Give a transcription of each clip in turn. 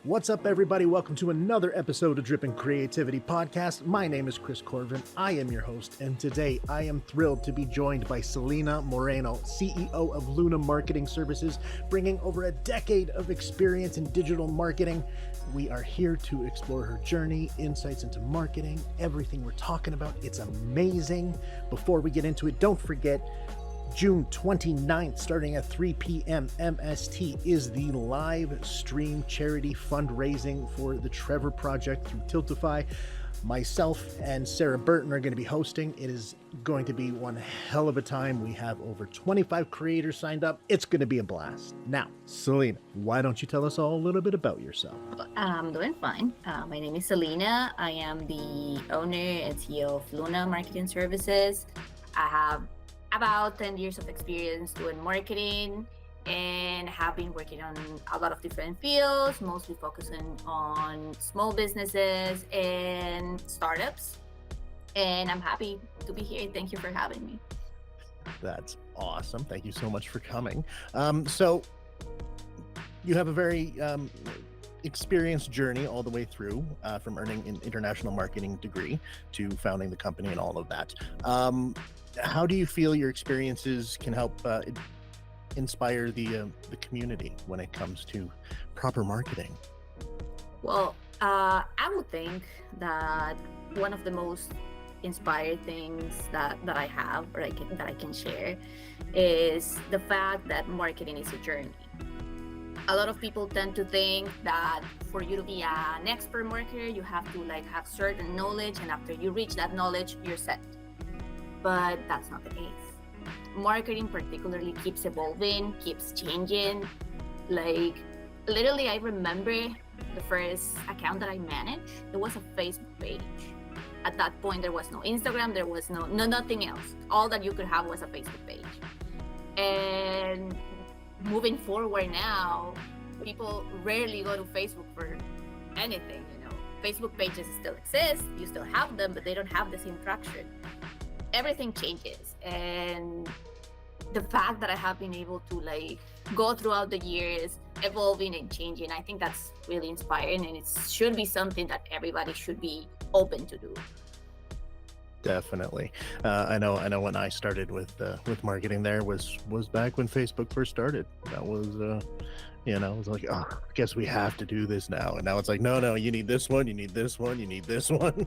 What's up, everybody? Welcome to another episode of Drippin' Creativity Podcast. My name is Chris Corvan. I am your host, and today I am thrilled to be joined by Celina Moreno, CEO of Luna Marketing Services, bringing over a decade of experience in digital marketing. We are here to explore her journey, insights into marketing, everything we're talking about. It's amazing. Before we get into it, don't forget, June 29th, starting at 3 p.m. MST, is the live stream charity fundraising for the Trevor Project through Tiltify. Myself and Sarah Burton are going to be hosting. It is going to be one hell of a time. We have over 25 creators signed up. It's going to be a blast. Now, Celina, why don't you tell us all a little bit about yourself? I'm doing fine. My name is Celina. I am the owner and CEO of Luna Marketing Services. I have about 10 years of experience doing marketing and have been working on a lot of different fields, mostly focusing on small businesses and startups. And I'm happy to be here. Thank you for having me. That's awesome. Thank you so much for coming. So you have a very experienced journey all the way through, from earning an international marketing degree to founding the company and all of that. How do you feel your experiences can help inspire the community when it comes to proper marketing? Well, I would think that one of the most inspired things that I have or that I can share is the fact that marketing is a journey. A lot of people tend to think that for you to be an expert marketer, you have to have certain knowledge, and after you reach that knowledge, you're set. But that's not the case. Marketing particularly keeps evolving, keeps changing. Literally, I remember the first account that I managed, it was a Facebook page. At that point, there was no Instagram, there was no nothing else. All that you could have was a Facebook page. And moving forward now, people rarely go to Facebook for anything, Facebook pages still exist, you still have them, but they don't have the same traction. Everything changes, and the fact that I have been able to go throughout the years evolving and changing, I think that's really inspiring, and it should be something that everybody should be open to do. Definitely. I know when I started with marketing there was back when Facebook first started. That was it was like, oh, I guess we have to do this now. And now it's like, no, you need this one, you need this one, you need this one.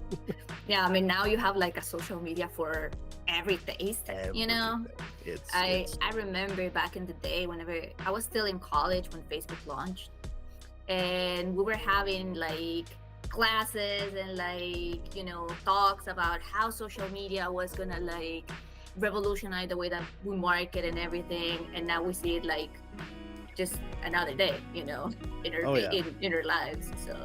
Yeah, I mean, now you have a social media for every taste, I remember back in the day, whenever I was still in college when Facebook launched, and we were having classes and talks about how social media was gonna revolutionize the way that we market and everything, and now we see it just another day, in our lives. So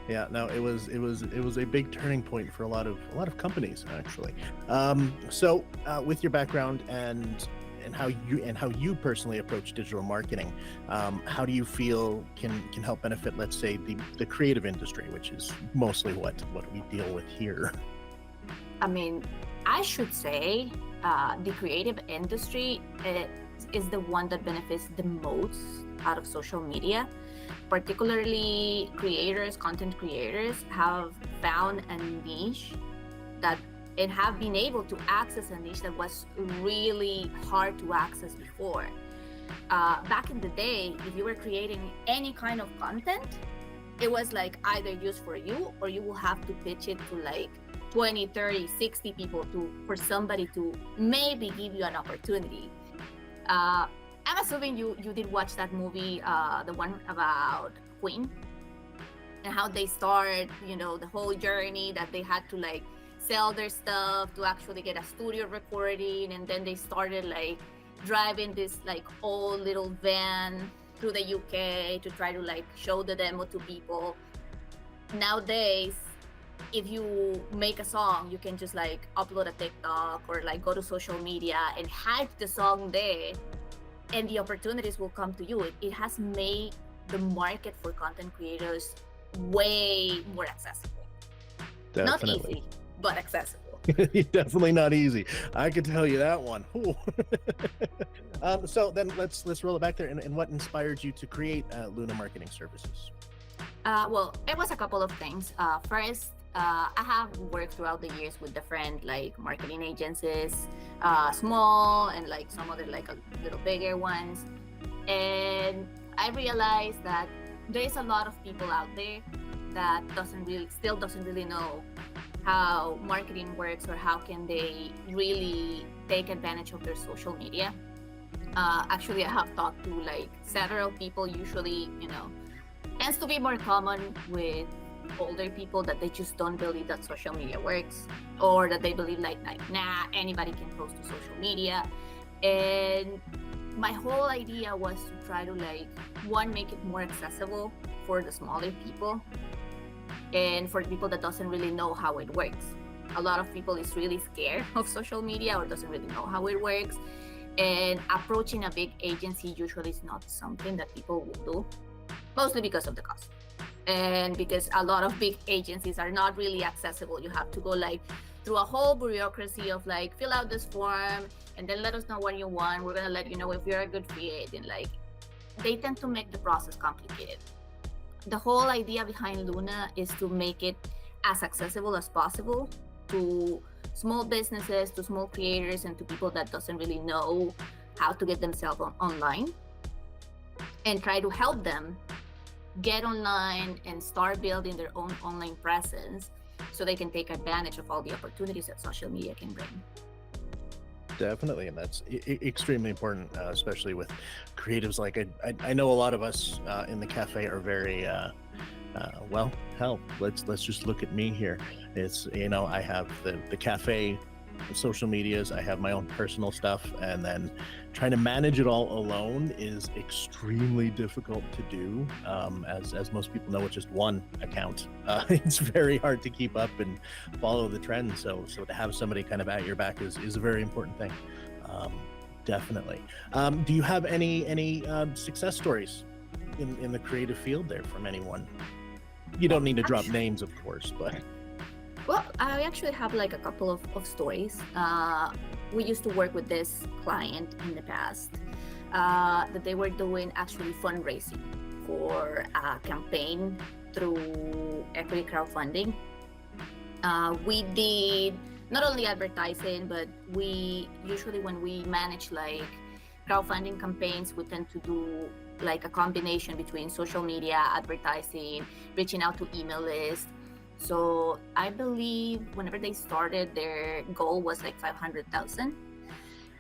yeah, no, it was a big turning point for a lot of companies, actually. So with your background and how you personally approach digital marketing, how do you feel can help benefit, let's say, the creative industry, which is mostly what we deal with here? I mean, I should say the creative industry is the one that benefits the most out of social media. Particularly content creators have found a niche and have been able to access a niche that was really hard to access before. Back in the day, if you were creating any kind of content, it was either used for you, or you will have to pitch it to 20, 30, 60 people for somebody to maybe give you an opportunity. I'm assuming you did watch that movie, the one about Queen, and how they start, the whole journey that they had to sell their stuff to actually get a studio recording, and then they started driving this old little van through the UK to try to show the demo to people. Nowadays, if you make a song, you can just upload a TikTok or go to social media and hype the song there, and the opportunities will come to you. It has made the market for content creators way more accessible. Definitely. Not easy, but accessible. Definitely not easy. I can tell you that one. So then let's roll it back there. And what inspired you to create Luna Marketing Services? Well, it was a couple of things. First, I have worked throughout the years with different like marketing agencies, small and like some other like a little bigger ones, and I realized that there is a lot of people out there that still doesn't really know how marketing works or how can they really take advantage of their social media. Actually, I have talked to like several people. Usually, tends to be more common with older people that they just don't believe that social media works, or that they believe like nah, anybody can post to social media. And my whole idea was to try to like one, make it more accessible for the smaller people and for the people that doesn't really know how it works. A lot of people is really scared of social media or doesn't really know how it works, and approaching a big agency usually is not something that people will do, mostly because of the cost and because a lot of big agencies are not really accessible. You have to go like through a whole bureaucracy of like fill out this form and then let us know what you want. We're gonna let you know if you're a good fit, and like they tend to make the process complicated. The whole idea behind Luna is to make it as accessible as possible to small businesses, to small creators, and to people that doesn't really know how to get themselves online, and try to help them get online and start building their own online presence so they can take advantage of all the opportunities that social media can bring. Definitely, and that's extremely important, especially with creatives. Like I know a lot of us in the cafe are very well. Hell, let's just look at me here. It's I have the cafe social medias, I have my own personal stuff, and then trying to manage it all alone is extremely difficult to do. As most people know, with just one account, it's very hard to keep up and follow the trends. So to have somebody kind of at your back is a very important thing. Definitely. Do you have any success stories in the creative field there from anyone? You don't need to drop names, of course, but. Well, I actually have like a couple of stories. We used to work with this client in the past that they were doing actually fundraising for a campaign through equity crowdfunding. We did not only advertising, but we usually, when we manage like crowdfunding campaigns, we tend to do like a combination between social media, advertising, reaching out to email lists. So I believe whenever they started, their goal was like 500,000,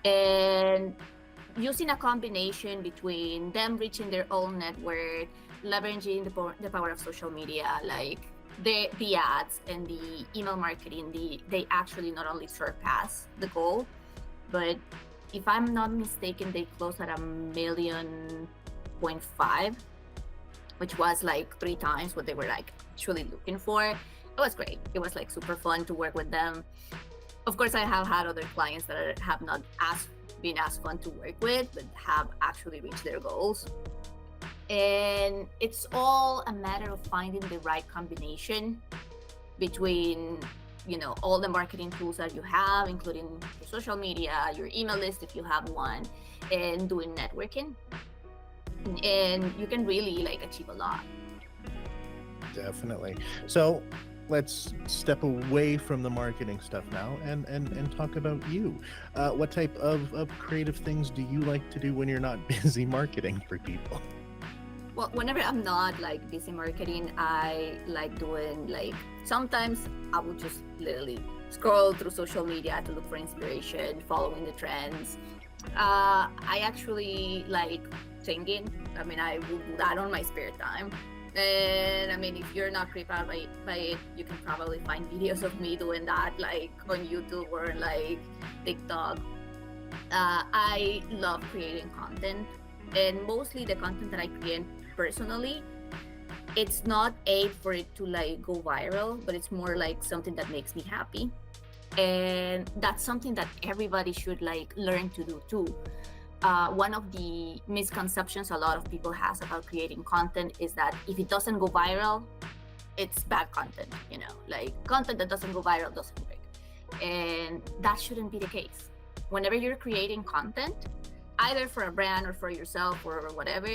and using a combination between them reaching their own network, leveraging the power of social media, like the ads and the email marketing, they actually not only surpassed the goal, but if I'm not mistaken, they closed at 1.5 million, which was like 3 times what they were like actually looking for. It was great. It was like super fun to work with them. Of course, I have had other clients that have not been as fun to work with, but have actually reached their goals. And it's all a matter of finding the right combination between, all the marketing tools that you have, including your social media, your email list if you have one, and doing networking. And you can really like achieve a lot. Definitely. So let's step away from the marketing stuff now and talk about you. What type of creative things do you like to do when you're not busy marketing for people? Well, whenever I'm not like busy marketing, I like doing like, sometimes I will just literally scroll through social media to look for inspiration, following the trends. I actually like singing. I mean, I will do that on my spare time. And I mean, if you're not creeped out by it, you can probably find videos of me doing that, like on YouTube or like TikTok. I love creating content, and mostly the content that I create personally, it's not for it to like go viral, but it's more like something that makes me happy. And that's something that everybody should like learn to do too. One of the misconceptions a lot of people has about creating content is that if it doesn't go viral, it's bad content, like content that doesn't go viral doesn't work. And that shouldn't be the case. Whenever you're creating content, either for a brand or for yourself or whatever,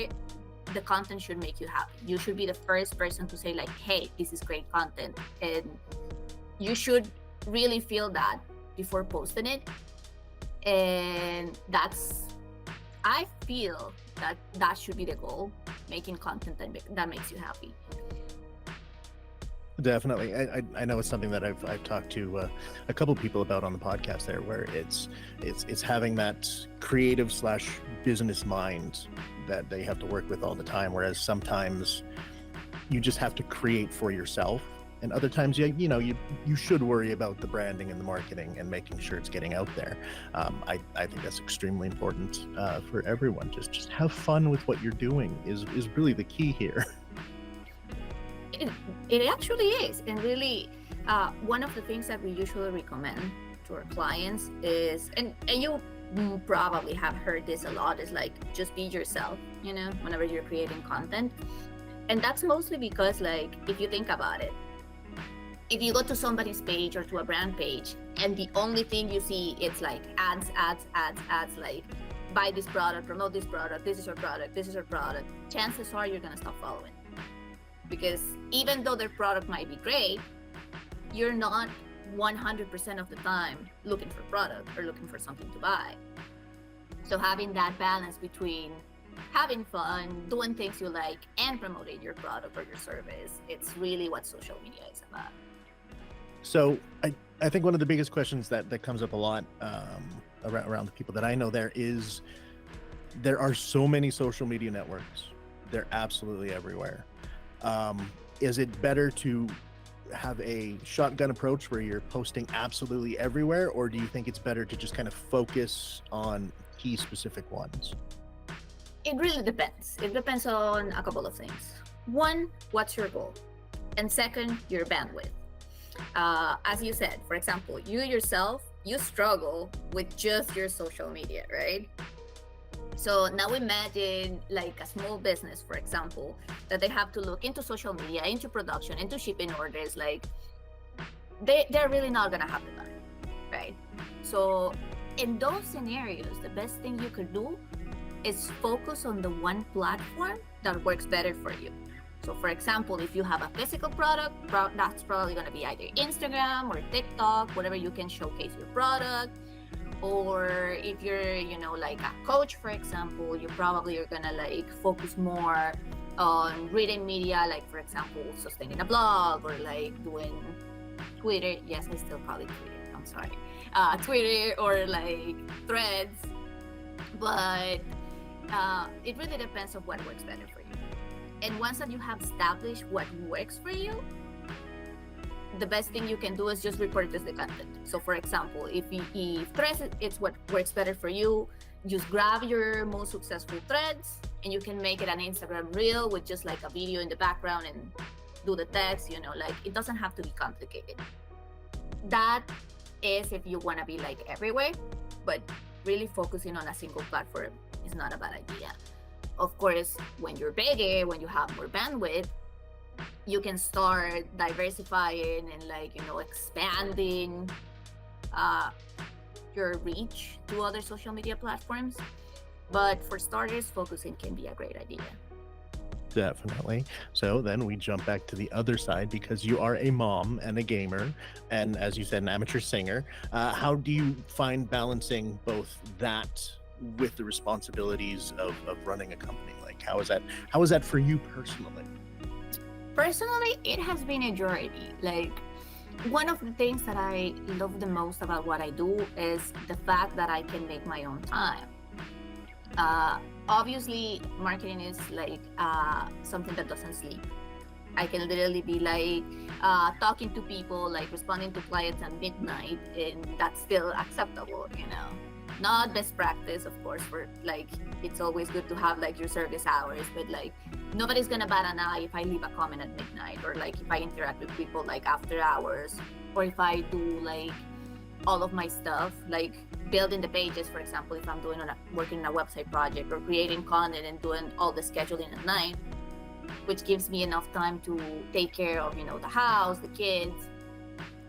the content should make you happy. You should be the first person to say like, hey, this is great content. And you should really feel that before posting it. And I feel that should be the goal, making content that makes you happy. Definitely. I know it's something that I've talked to a couple people about on the podcast there, where it's having that creative / business mind that they have to work with all the time. Whereas sometimes you just have to create for yourself, and other times you should worry about the branding and the marketing and making sure it's getting out there. I think that's extremely important for everyone. Just have fun with what you're doing is really the key here. It actually is. And really, one of the things that we usually recommend to our clients is, and you probably have heard this a lot, is like, just be yourself, whenever you're creating content. And that's mostly because, like, if you think about it, if you go to somebody's page or to a brand page and the only thing you see, it's like ads, like buy this product, promote this product, this is our product, chances are you're going to stop following. Because even though their product might be great, you're not 100% of the time looking for product or looking for something to buy. So having that balance between having fun, doing things you like, and promoting your product or your service, it's really what social media is about. So I think one of the biggest questions that comes up a lot around the people that I know there are so many social media networks. They're absolutely everywhere. Is it better to have a shotgun approach where you're posting absolutely everywhere, or do you think it's better to just kind of focus on key specific ones? It really depends. It depends on a couple of things. One, what's your goal? And second, your bandwidth. As you said, for example, you yourself, you struggle with just your social media, right? So now imagine like a small business, for example, that they have to look into social media, into production, into shipping orders. Like they're really not gonna have the time, right? So in those scenarios, the best thing you could do is focus on the one platform that works better for you. So for example, if you have a physical product, that's probably gonna be either Instagram or TikTok, whatever you can showcase your product. Or if you're, like a coach, for example, you probably are gonna like focus more on written media, like for example, sustaining a blog or like doing Twitter. Yes, I still call it Twitter. I'm sorry. Twitter or like threads. But it really depends on what works better for you. And once that you have established what works for you, the best thing you can do is just repurpose the content. So for example, if threads it's what works better for you, just grab your most successful threads and you can make it an Instagram reel with just like a video in the background and do the text, like it doesn't have to be complicated. That is if you want to be like everywhere, but really focusing on a single platform is not a bad idea. Of course, when you're bigger, when you have more bandwidth, you can start diversifying and like, expanding your reach to other social media platforms. But for starters, focusing can be a great idea. Definitely. So then we jump back to the other side, because you are a mom and a gamer, and as you said, an amateur singer. How do you find balancing both that with the responsibilities of running a company? Like, how is that for you personally? Personally, it has been a journey. Like, one of the things that I love the most about what I do is the fact that I can make my own time. Obviously, marketing is like something that doesn't sleep. I can literally be like talking to people, like responding to clients at midnight, and that's still acceptable, Not best practice, of course, for like, it's always good to have like your service hours, but like nobody's gonna bat an eye if I leave a comment at midnight, or like if I interact with people like after hours, or if I do like all of my stuff, like building the pages, for example, if I'm working on a website project, or creating content and doing all the scheduling at night, which gives me enough time to take care of, the house, the kids.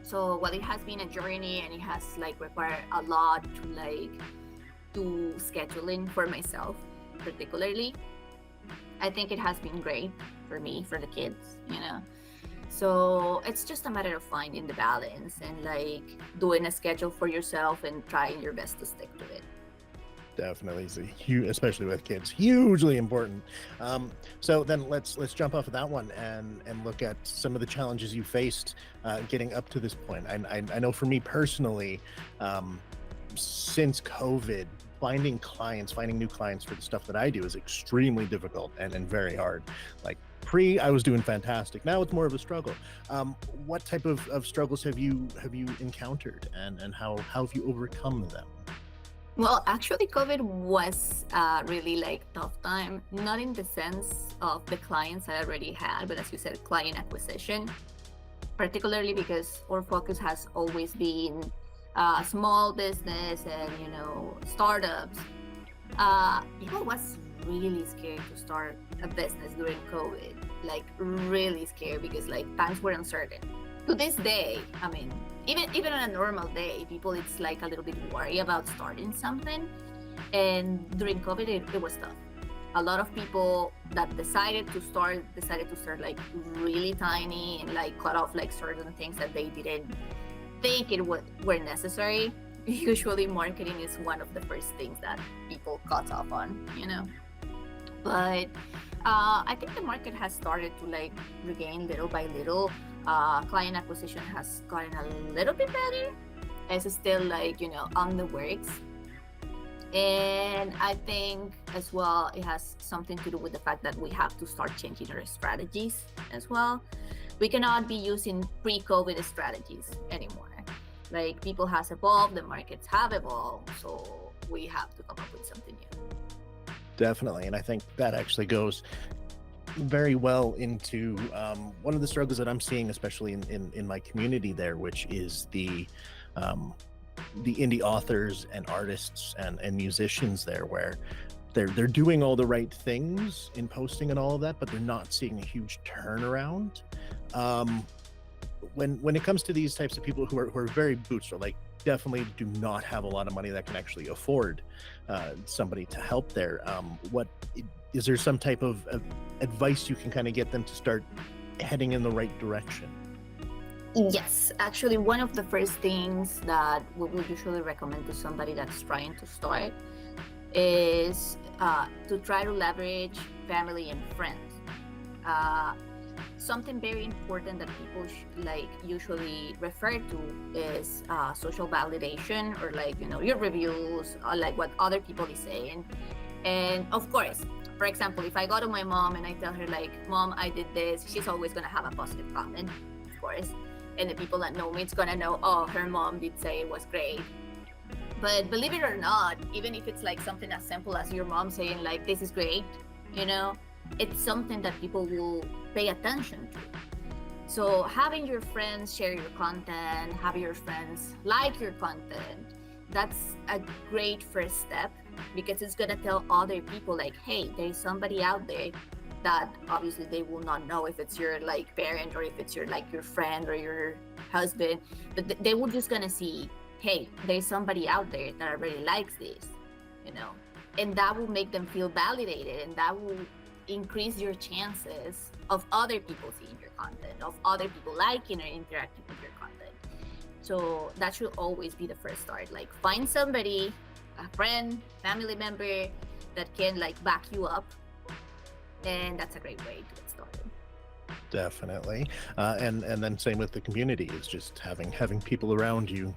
So while it has been a journey and it has like required a lot to do scheduling for myself particularly, I think it has been great for me, for the kids, you know. So it's just a matter of finding the balance and like doing a schedule for yourself and trying your best to stick to it. Definitely, especially with kids, hugely important. So then let's jump off of that one and look at some of the challenges you faced getting up to this point. I know for me personally, since COVID, finding new clients for the stuff that I do is extremely difficult and very hard. Like I was doing fantastic. Now it's more of a struggle. What type of struggles have you encountered, and how have you overcome them? Well, actually, COVID was really like tough time, not in the sense of the clients I already had, but as you said, client acquisition, particularly because our focus has always been small business and, you know, startups. People was really scared to start a business during COVID, like really scared because like times were uncertain. To this day, I mean, even on a normal day, people it's like a little bit worried about starting something. And during COVID, it was tough. A lot of people that decided to start like really tiny and like cut off like certain things that they didn't think were necessary. Usually, marketing is one of the first things that people cut off on, you know. But I think the market has started to like regain little by little. Client acquisition has gotten a little bit better. It's still like, you know, on the works. And I think as well, it has something to do with the fact that we have to start changing our strategies as well. We cannot be using pre-COVID strategies anymore. Like people has evolved, the markets have evolved, so we have to come up with something new. Definitely, and I think that actually goes very well into one of the struggles that I'm seeing, especially in my community there, which is the indie authors and artists and musicians there, where they're doing all the right things in posting and all of that, but they're not seeing a huge turnaround. When it comes to these types of people who are very bootstrapped, like definitely do not have a lot of money that can actually afford somebody to help there, what is there some type of advice you can kind of get them to start heading in the right direction? Yes, actually, one of the first things that we would usually recommend to somebody that's trying to start is to try to leverage family and friends. Something very important that people usually refer to is social validation, or like, you know, your reviews, or like what other people is saying. And of course, for example, if I go to my mom and I tell her like, Mom, I did this, she's always gonna have a positive comment, of course. And the people that know me, it's gonna know, oh, her mom did say it was great. But believe it or not, even if it's like something as simple as your mom saying like, this is great, you know, it's something that people will pay attention to. So having your friends share your content, having your friends like your content, that's a great first step, because it's gonna tell other people like, hey, there's somebody out there that obviously they will not know if it's your like parent or if it's your like your friend or your husband, but they will just gonna see, hey, there's somebody out there that really likes this, you know, and that will make them feel validated, and that will increase your chances of other people seeing your content, of other people liking or interacting with your content. So that should always be the first start. Like find somebody, a friend, family member that can like back you up, and that's a great way to get started. Definitely. And then same with the community, is just having people around you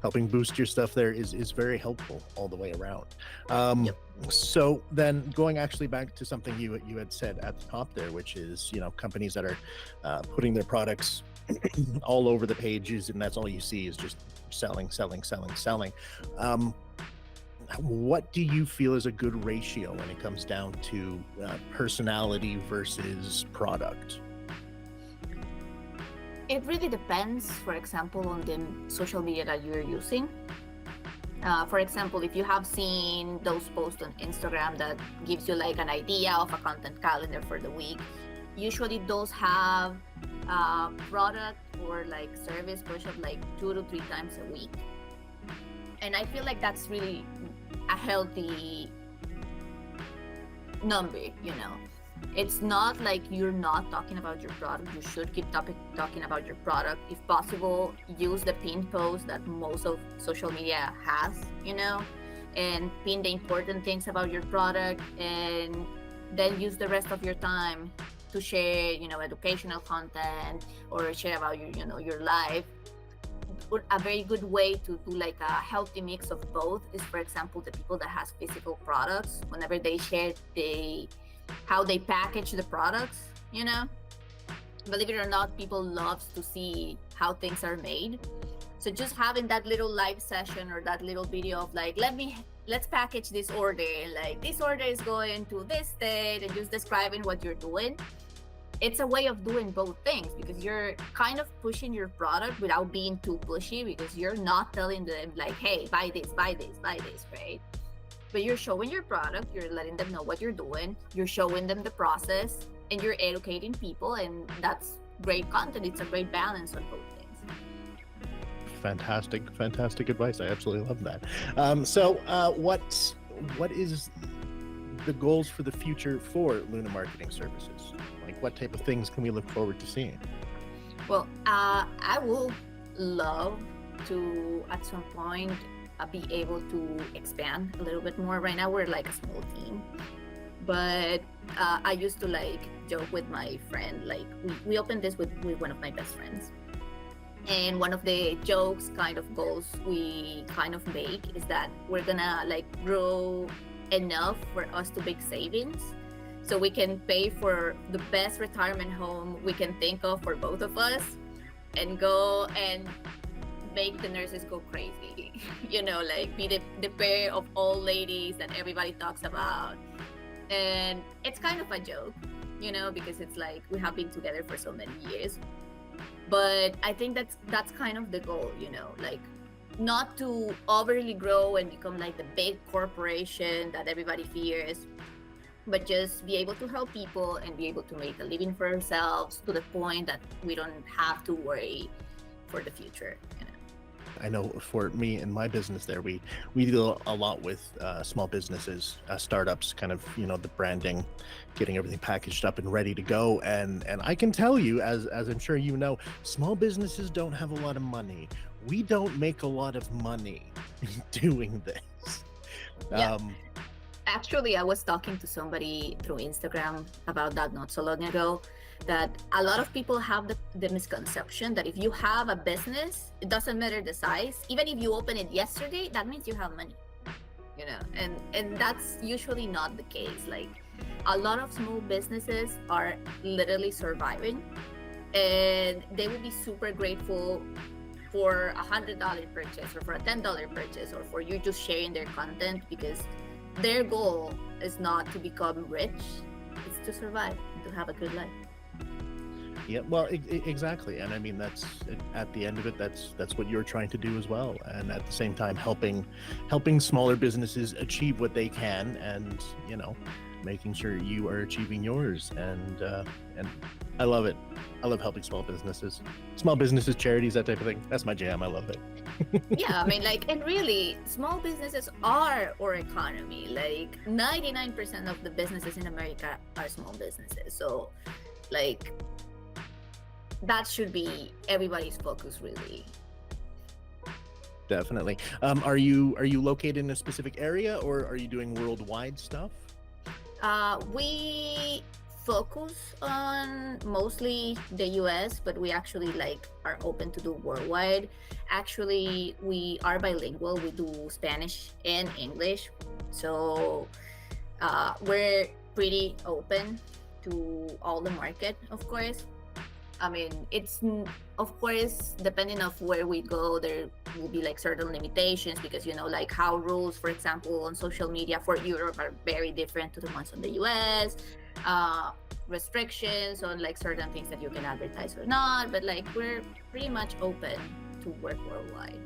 helping boost your stuff there is very helpful all the way around. Yep. So then going actually back to something you had said at the top there, which is, you know, companies that are putting their products all over the pages, and that's all you see is just selling. What do you feel is a good ratio when it comes down to personality versus product? It really depends, for example, on the social media that you're using. For example, if you have seen those posts on Instagram that gives you like an idea of a content calendar for the week, usually those have product or like service workshop like 2 to 3 times a week, and I feel like that's really a healthy number. It's not like you're not talking about your product. You should keep talking about your product. If possible, use the pin post that most of social media has, and pin the important things about your product, and then use the rest of your time to share, educational content, or share about your life. A very good way to do like a healthy mix of both is, for example, the people that has physical products, whenever they share how they package the products. Believe it or not, people loves to see how things are made. So just having that little live session or that little video of like, let's package this order, like this order is going to this state, and just describing what you're doing. It's a way of doing both things, because you're kind of pushing your product without being too pushy, because you're not telling them like, hey, buy this, buy this, buy this, right? But you're showing your product, you're letting them know what you're doing, you're showing them the process, and you're educating people, and that's great content. It's a great balance on both things. Fantastic advice. I absolutely love that. So what is the goals for the future for Luna Marketing Services? Like, what type of things can we look forward to seeing? Well, I will love to at some point be able to expand a little bit more. Right now we're like a small team, but I used to like joke with my friend, like we opened this with one of my best friends, and one of the jokes kind of goals we kind of make is that we're gonna like grow enough for us to make savings so we can pay for the best retirement home we can think of for both of us, and go and make the nurses go crazy. Like be the pair of old ladies that everybody talks about. And it's kind of a joke, because it's like we have been together for so many years. But I think that's kind of the goal, like not to overly grow and become like the big corporation that everybody fears, but just be able to help people and be able to make a living for ourselves, to the point that we don't have to worry for the future. I know for me and my business there, we deal a lot with small businesses, startups, kind of, the branding, getting everything packaged up and ready to go. And I can tell you, as I'm sure you know, small businesses don't have a lot of money. We don't make a lot of money doing this. Yeah. Actually, I was talking to somebody through Instagram about that not so long ago, that a lot of people have the misconception that if you have a business, it doesn't matter the size. Even if you open it yesterday, that means you have money, and that's usually not the case. Like a lot of small businesses are literally surviving, and they will be super grateful for $100 purchase, or for a $10 purchase, or for you just sharing their content, because their goal is not to become rich, it's to survive and to have a good life. Yeah, well, exactly. And I mean, that's at the end of it, that's what you're trying to do as well. And at the same time, helping smaller businesses achieve what they can, and making sure you are achieving yours. And I love it. I love helping small businesses, charities, that type of thing. That's my jam. I love it. Yeah, I mean, like, and really, small businesses are our economy. Like 99% of the businesses in America are small businesses. So like that should be everybody's focus, really. Definitely. Are you located in a specific area, or are you doing worldwide stuff? We focus on mostly the US, but we actually like are open to do worldwide. Actually, we are bilingual. We do Spanish and English. So we're pretty open to all the market, of course. I mean, it's, of course, depending of where we go, there will be like certain limitations, because like how rules, for example, on social media for Europe are very different to the ones on the US. Restrictions on like certain things that you can advertise or not, but like we're pretty much open to work worldwide.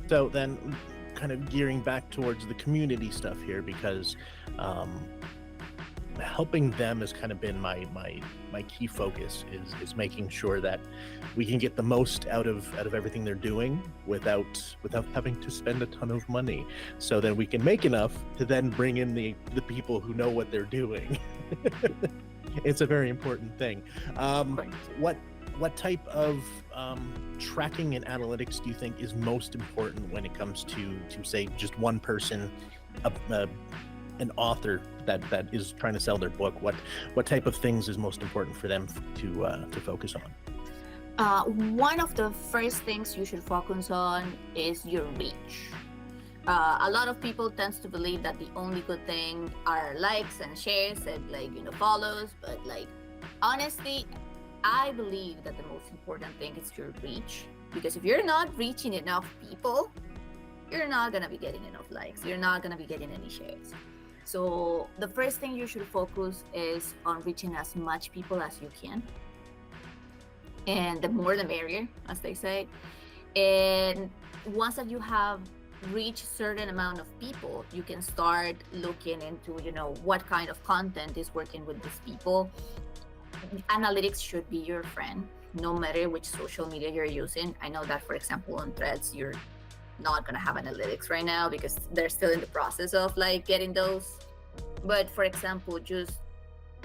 So then, kind of gearing back towards the community stuff here, because helping them has kind of been my key focus, is making sure that we can get the most out of everything they're doing without having to spend a ton of money, so that we can make enough to then bring in the people who know what they're doing. It's a very important thing. What type of tracking and analytics do you think is most important when it comes to say just one person, an author that is trying to sell their book? What type of things is most important for them to focus on? One of the first things you should focus on is your reach. A lot of people tends to believe that the only good thing are likes and shares and follows, but honestly, I believe that the most important thing is your reach, because if you're not reaching enough people, you're not gonna be getting enough likes, you're not gonna be getting any shares. So the first thing you should focus is on reaching as much people as you can, and the more the merrier, as they say. And once that you have reached certain amount of people, you can start looking into what kind of content is working with these people. Analytics should be your friend, no matter which social media you're using. I know that, for example, on Threads, you're not gonna have analytics right now because they're still in the process of getting those. But for example, just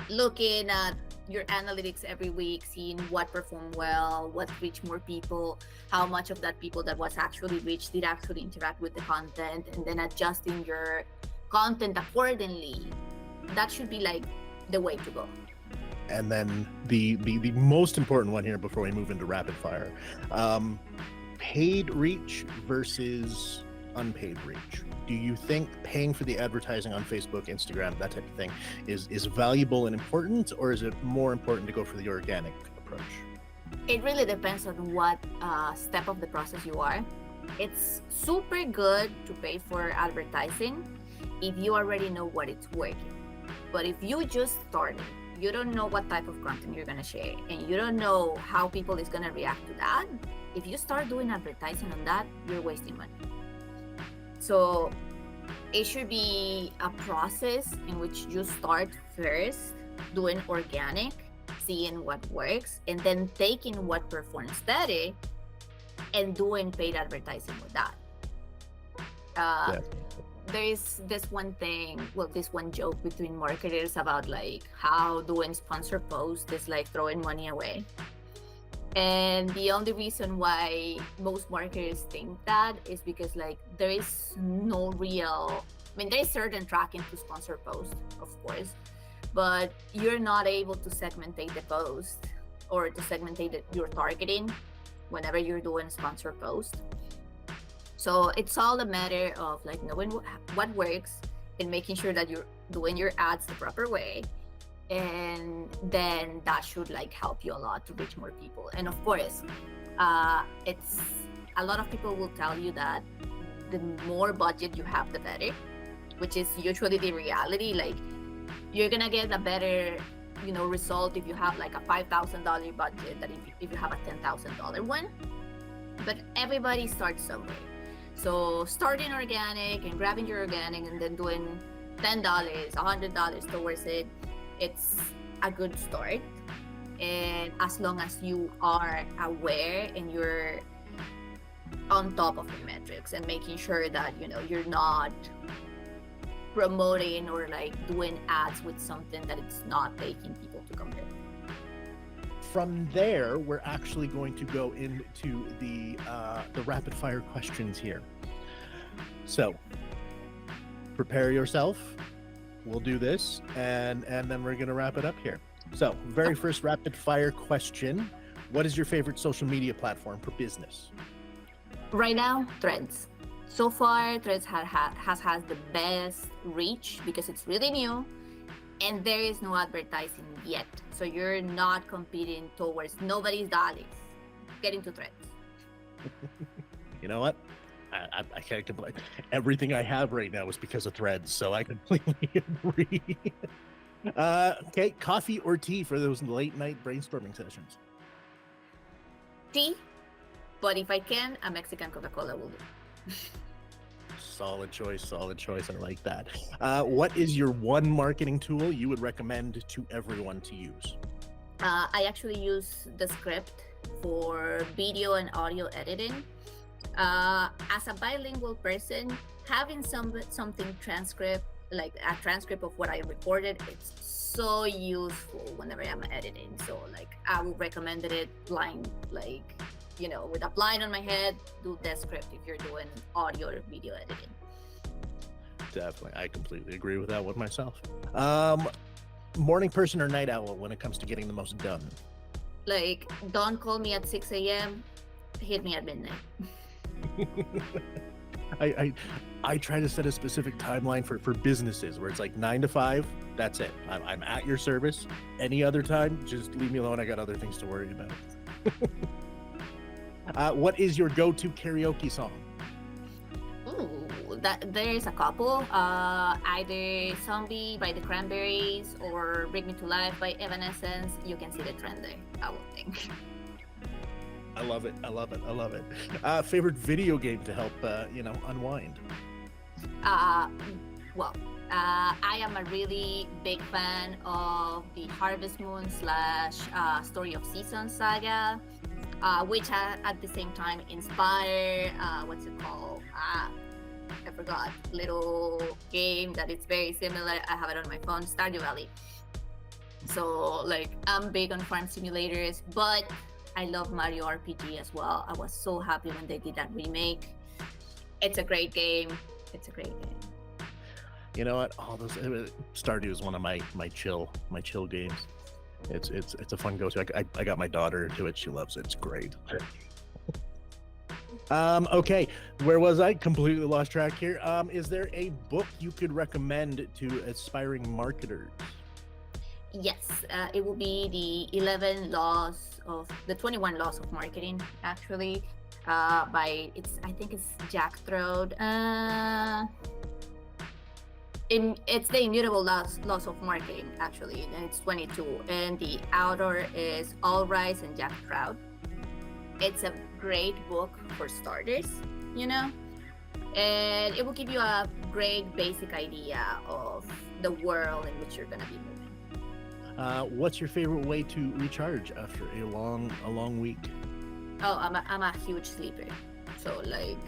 looking at your analytics every week, seeing what performed well, what reached more people, how much of that people that was actually reached did actually interact with the content, and then adjusting your content accordingly. That should be the way to go. And then the most important one here before we move into rapid fire, paid reach versus unpaid reach. Do you think paying for the advertising on Facebook, Instagram, that type of thing is valuable and important, or is it more important to go for the organic approach? It really depends on what step of the process you are. It's super good to pay for advertising if you already know what it's working. But if you just started, you don't know what type of content you're gonna share, and you don't know how people is gonna react to that. If you start doing advertising on that, you're wasting money. So it should be a process in which you start first doing organic, seeing what works, and then taking what performs better and doing paid advertising with that. There is this one joke between marketers about how doing sponsor posts is throwing money away. And the only reason why most marketers think that is because there is no real, there is certain tracking to sponsor posts, of course, but you're not able to segmentate the post or to segmentate your targeting whenever you're doing sponsor post. So it's all a matter of knowing what works and making sure that you're doing your ads the proper way, and then that should help you a lot to reach more people. And of course, it's a lot of people will tell you that the more budget you have, the better, which is usually the reality. You're gonna get a better result if you have a $5,000 budget than if you have a $10,000 one. But everybody starts somewhere. So starting organic and grabbing your organic and then doing $10, $100 towards it, it's a good start. And as long as you are aware and you're on top of your metrics and making sure that you're not promoting or doing ads with something that it's not taking people to come there. From there, we're actually going to go into the rapid fire questions here. So prepare yourself. We'll do this, and then we're going to wrap it up here. So very first rapid fire question: what is your favorite social media platform for business? Right now, Threads. So far, Threads has the best reach because it's really new and there is no advertising yet. So you're not competing towards nobody's dollars. Get into Threads. You know what? I can't complain. Everything I have right now is because of Threads, so I completely agree. Okay, coffee or tea for those late night brainstorming sessions? Tea, but if I can, a Mexican Coca-Cola will do. Solid choice, solid choice. I like that. What is your one marketing tool you would recommend to everyone to use? I actually use the script for video and audio editing. As a bilingual person, having something transcript, like a transcript of what I recorded, it's so useful whenever I'm editing. So like I would recommend it blind, like with a blind on my head, do the script if you're doing audio or video editing. Definitely, I completely agree with that one myself. Morning person or night owl when it comes to getting the most done? Like, don't call me at 6 a.m. Hit me at midnight. I try to set a specific timeline for businesses where it's like 9 to 5. That's it. I'm at your service. Any other time, just leave me alone. I got other things to worry about. What is your go-to karaoke song? Ooh, there is a couple. Either "Zombie" by the Cranberries or "Bring Me to Life" by Evanescence. You can see the trend there, I would think. I love it. I love it. I love it. Favorite video game to help unwind? Well, I am a really big fan of the Harvest Moon / Story of Seasons saga, which at the same time inspire what's it called? I forgot. Little game that is very similar. I have it on my phone, Stardew Valley. So like I'm big on farm simulators, but I love Mario RPG as well. I was so happy when they did that remake. It's a great game. It's a great game. You know what? All those Stardew is one of my chill games. It's a fun go-to. I got my daughter into it. She loves it. It's great. Okay, where was I? Completely lost track here. Is there a book you could recommend to aspiring marketers? Yes, it will be the 21 laws of marketing, actually. I think it's Jack Throde. It's the immutable laws of marketing, actually, and it's 22. And the author is All Rice and Jack Trout. It's a great book for starters, and it will give you a great basic idea of the world in which you're gonna be moving. What's your favorite way to recharge after a long week? Oh, I'm a huge sleeper, so like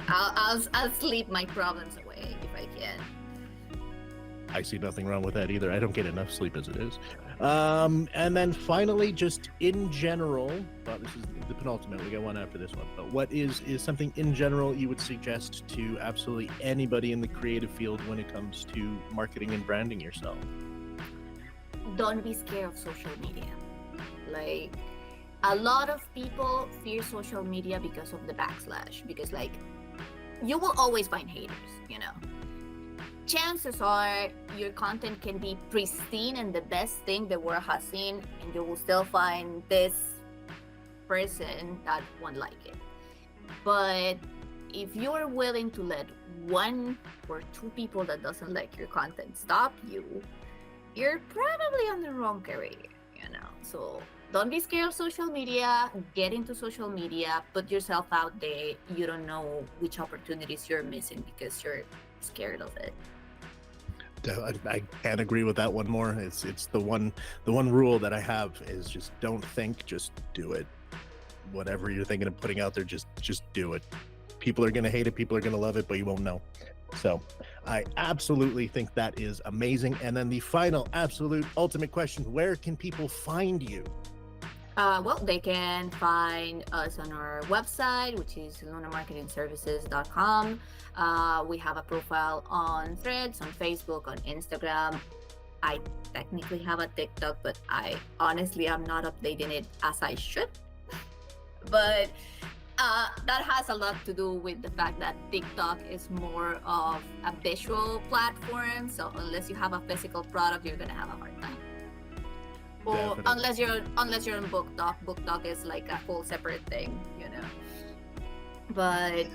I'll sleep my problems away if I can. I see nothing wrong with that either. I don't get enough sleep as it is. And then finally, just in general, well, this is the penultimate. We got one after this one. But what is something in general you would suggest to absolutely anybody in the creative field when it comes to marketing and branding yourself? Don't be scared of social media. Like, a lot of people fear social media because of the backslash. Because like, you will always find haters, Chances are your content can be pristine and the best thing the world has seen, and you will still find this person that won't like it. But if you are willing to let one or two people that doesn't like your content stop you, you're probably on the wrong career, So don't be scared of social media. Get into social media. Put yourself out there. You don't know which opportunities you're missing because you're scared of it. I can't agree with that one more. It's the one rule that I have is just don't think, just do it. Whatever you're thinking of putting out there, just do it. People are gonna hate it, people are gonna love it, but you won't know. So I absolutely think that is amazing. And then the final, absolute, ultimate question: where can people find you? Well, they can find us on our website, which is lunamarketingservices.com. We have a profile on Threads, on Facebook, on Instagram. I technically have a TikTok, but I honestly am not updating it as I should. But that has a lot to do with the fact that TikTok is more of a visual platform. So unless you have a physical product, you're gonna have a hard time. Or unless you're on BookTok. BookTok is like a whole separate thing, But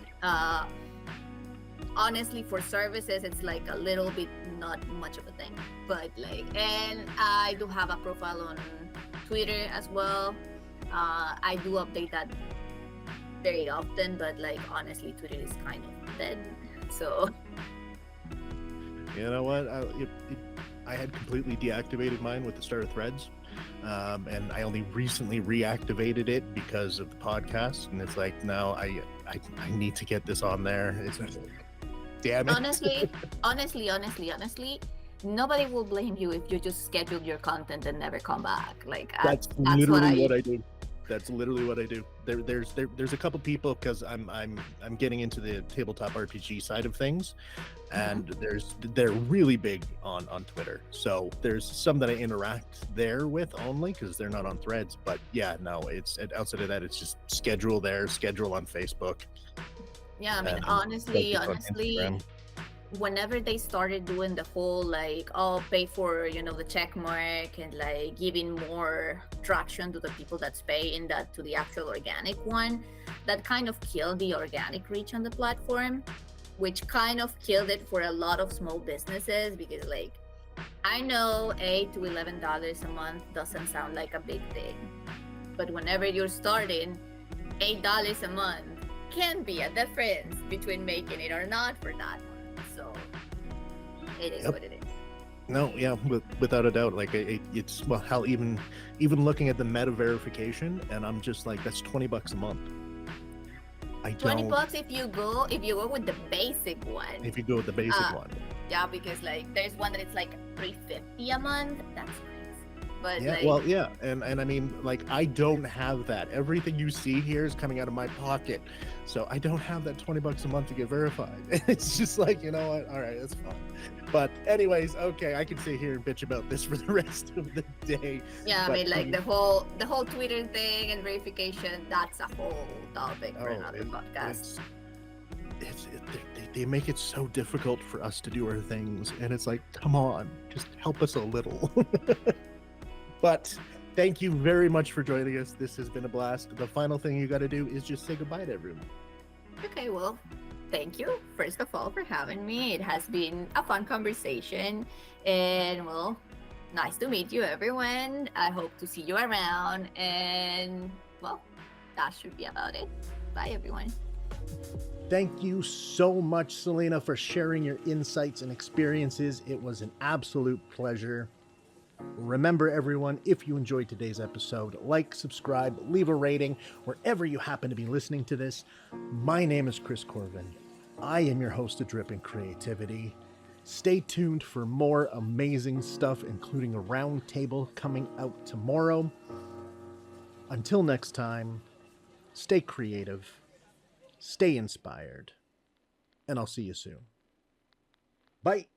honestly, for services, it's like a little bit not much of a thing. But and I do have a profile on Twitter as well. I do update that very often, but honestly, Twitter is kind of dead. So You know what? I had completely deactivated mine with the start of Threads, and I only recently reactivated it because of the podcast. And it's like, no, I need to get this on there. It's damn it. honestly, nobody will blame you if you just schedule your content and never come back. Like That's that's what literally what I do. That's literally what I do. There's a couple people, because I'm getting into the tabletop RPG side of things, and they're really big on Twitter. So there's some that I interact there with only because they're not on Threads. But yeah, no, it's outside of that, it's just schedule on Facebook. Yeah, I mean, Focus on honestly, Instagram. whenever they started doing the whole like, oh, pay for the check mark and like giving more traction to the people that's paying that to the actual organic one, that kind of killed the organic reach on the platform, which kind of killed it for a lot of small businesses. Because like, I know $8 to $11 a month doesn't sound like a big thing, but whenever you're starting, $8 a month can be a difference between making it or not for that month. So it is what it is. No, yeah, without a doubt. Like it's, well, hell, even looking at the meta verification, and I'm just like, that's $20 a month. $20 if you go with the basic one. If you go with the basic one. Yeah, because like there's one that it's like $350 a month. That's crazy. But yeah, like, well, yeah, and I mean, like, I don't have that. Everything you see here is coming out of my pocket, so I don't have that $20 a month to get verified. It's just like, you know what? All right, that's fine. But anyways, okay, I can sit here and bitch about this for the rest of the day. Yeah, but, I mean, like the whole Twitter thing and verification, that's a whole topic for another podcast. They make it so difficult for us to do our things, and it's like, come on, just help us a little. But thank you very much for joining us. This has been a blast. The final thing you got to do is just say goodbye to everyone. Okay, well, thank you, first of all, for having me. It has been a fun conversation, and well, nice to meet you, everyone. I hope to see you around, and well, that should be about it. Bye, everyone. Thank you so much, Celina, for sharing your insights and experiences. It was an absolute pleasure. Remember, everyone, if you enjoyed today's episode, like, subscribe, leave a rating wherever you happen to be listening to this. My name is Chris Corvan. I am your host of Dripping Creativity. Stay tuned for more amazing stuff, including a roundtable coming out tomorrow. Until next time, stay creative, stay inspired, and I'll see you soon. Bye.